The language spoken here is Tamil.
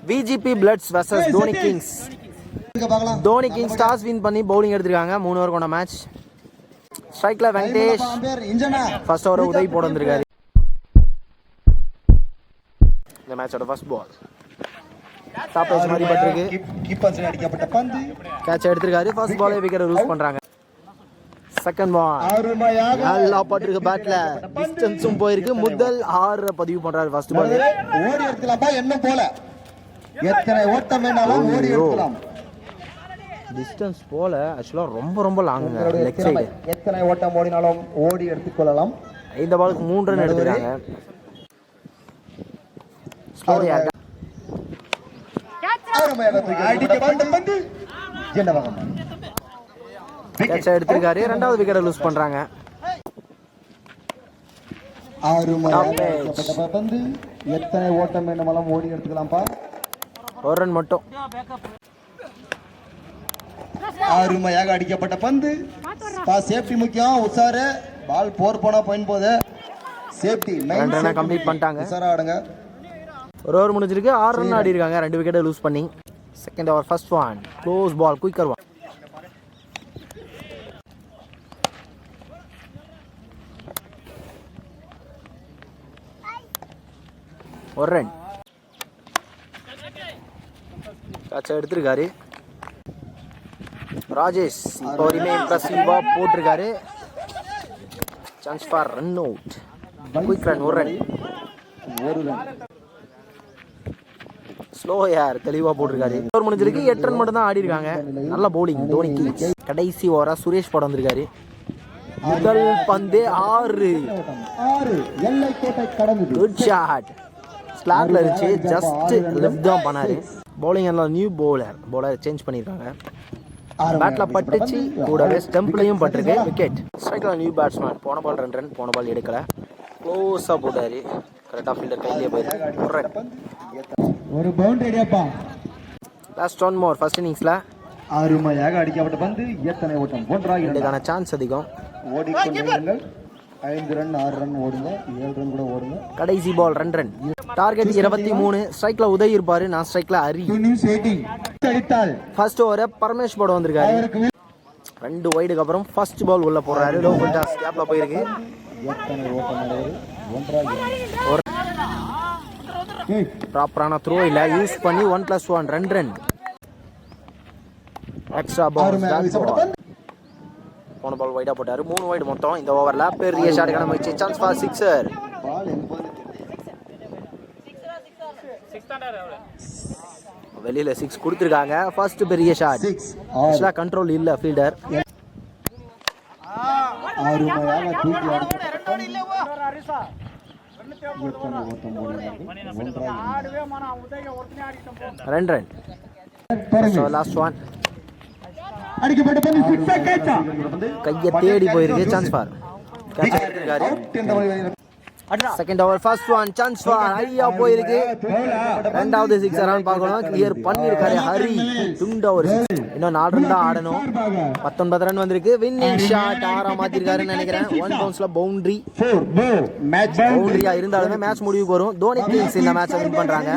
VGP Bloods vs Dhoni Kings. Dhoni Kings toss win பண்ணி பவுலிங் எடுத்திருக்காங்க. 3 ஓவர் கொண்ட மேட்ச். ஸ்ட்ரைக்ல வெங்கடேஷ், ஃபர்ஸ்ட் ஓவர் உதய் போட வந்திருக்காரு. இந்த மேட்சோட ஃபர்ஸ்ட் பால் டாப் ஏஜ் மாதிரி பட்டிருக்கு. கீப்பர்ஸ் அடிக்கப்பட்ட பந்து கேட்ச் எடுத்திருக்காரு. ஃபர்ஸ்ட் பாலே விக்கெட் லூஸ் பண்றாங்க. செகண்ட் பால் நல்லா பட்டிருக்கு. பேட்ல டிஸ்டன்ஸும் போயிருக்கு. முதல் 6 பதிவு பண்றாரு. ஃபர்ஸ்ட் பால் ஓடி எடுக்கலாம்பா, என்ன போல எத்தனை ஓட்டம் வேணாலும் ஓடி எடுக்கலாம். டிஸ்டன்ஸ் போல ஆக்சுவலா ரொம்ப லாங்குங்க. லெக் சைடு எத்தனை ஓட்டம் ஓடினாலும் ஓடி எடுத்துக்கொள்ளலாம். இந்த பாலுக்கு 3 ரன் எடுத்துறாங்க. ஸ்லோயா கேட்ச் எடுத்திருக்காரு. ரெண்டாவது விக்கெட் லூஸ் பண்றாங்க. எத்தனை ஓட்டம் வேணுமாலும் ஓடி எடுத்துக்கலாம்ப்பா. 1 ரன் மட்டும். அருமையாக அடிக்கப்பட்ட பந்து. சேஃப்டி முக்கியம். உசாரு பால் போர் போனா பாயிண்ட் போகுது. சேஃப்டி கம்ப்ளீட் பண்ணிட்டாங்க. உசாரா ஆடுங்க. ஒரு ஓவர் முடிஞ்சிருக்கு. 6 ரன் ஆடி இருக்காங்க. 2 விக்கெட் லூஸ் பண்ணி. Second over first one close ball quicker one. ஒரு ரன் கேட்ச் எடுத்திருக்காரு. ராஜேஷ் இப்போ வரையுமே இம்ப்ரெசிவா போட்டிருக்காரு. Chance for run out. Quick run. ஒரு ரன். ஸ்லோ யார் தெளிவா போட்டிருக்காரு. ஓவர் முடிஞ்சிருக்கு. 8 ரன் மட்டும் தான் ஆடி இருக்காங்க. நல்ல பவுலிங் தோனி கிங்ஸ். கடைசி ஓவரா சுரேஷ் போட வந்திருக்காரு. முதல் பந்து 6. Good shot. ஸ்லாட்ல இருந்துச்சு. ஜஸ்ட் லெஃப்ட் தான் பண்ணாரு. பவுலிங் எல்லாம் நியூ பவுலர் சேஞ்ச் பண்ணியிருக்காங்க. பேட்ல பட்டுச்சு. கூடவே ஸ்டம்ப்லையும் பட்டிருக்கு. விக்கெட். ஸ்ட்ரைக்ல நியூ பேட்ஸ்மேன். போன பால் 2 ரன். போன பால் எடுக்கல. க்ளோஸா போட்டாரு. கரெக்டா ஃபீல்டர் கையிலே போயிருக்கு. ஒரு ரன். ஒரு பவுண்டரி அடியாப்பா. லாஸ்ட் ஒன் மோர் ஃபர்ஸ்ட் இன்னிங்ஸ்ல. அருமையாக அடிக்கப்பட்ட பந்து. எத்தனை ஓட்டம் போன்றாக இதுக்கான சான்ஸ் அதிகம். ஓடிக்கொண்டிருங்கள். 5 ரன் 6 ரன் ஓடுங்க. 7 ரன் கூட ஓடுங்க. கடைசி பால் 2 ரன். டார்கெட் 23. ஸ்ட்ரைக்ல உதய் இருப்பாரு. நான் ஸ்ட்ரைக்ல ஹரி. ஃபர்ஸ்ட் ஓவர் பரமேஷ் போட வந்திருக்காரு. 2 வைடுக்கு அப்புறம் ஃபர்ஸ்ட் பால் உள்ள போடுறாரு. லோ ஃபுல் டாஸ் கேப்ல போயிருக்கு. ப்ராப்பரான த்ரோ இல்ல. யூஸ் பண்ணி 1+1 2 ரன். எக்ஸ்ட்ரா பால். போன பால் வைடா போட்டாரு. 3 வைடு மொத்தம் இந்த ஓவர்ல. பெரிய ஷாட்டுக்கான முயற்சி. Chance for sixer. வெளியில 6 கொடுத்திருக்காங்க. ஃபர்ஸ்ட் பெரிய ஷாட். ஆக்சுவலா கண்ட்ரோல் இல்ல ஃபீல்டர். அருமையாக தூக்கி ரன் ரன். Last one. கையை தேடி போயிருக்கு. Chance for. Second over first one chance for. Hariya போயிருக்கு. ரெண்டாவது 6 ரன் பார்க்கணும். கிளியர் பண்ணிருக்காரு ஹரி. துண்ட ஒரு 6. இன்னும் 4 ரன் தான் ஆடணும். 19 ரன் வந்திருக்கு. வின்னிங் ஷாட் 6 மாத்திருக்காருன்னு நினைக்கிறேன். 1 பவுன்ஸ்ல பவுண்டரி. பவுண்டரியா இருந்தாலுமே மேட்ச் முடிவுக்கு வரும். தோனி கிங்ஸ் இந்த மேட்சை வின் பண்றாங்க.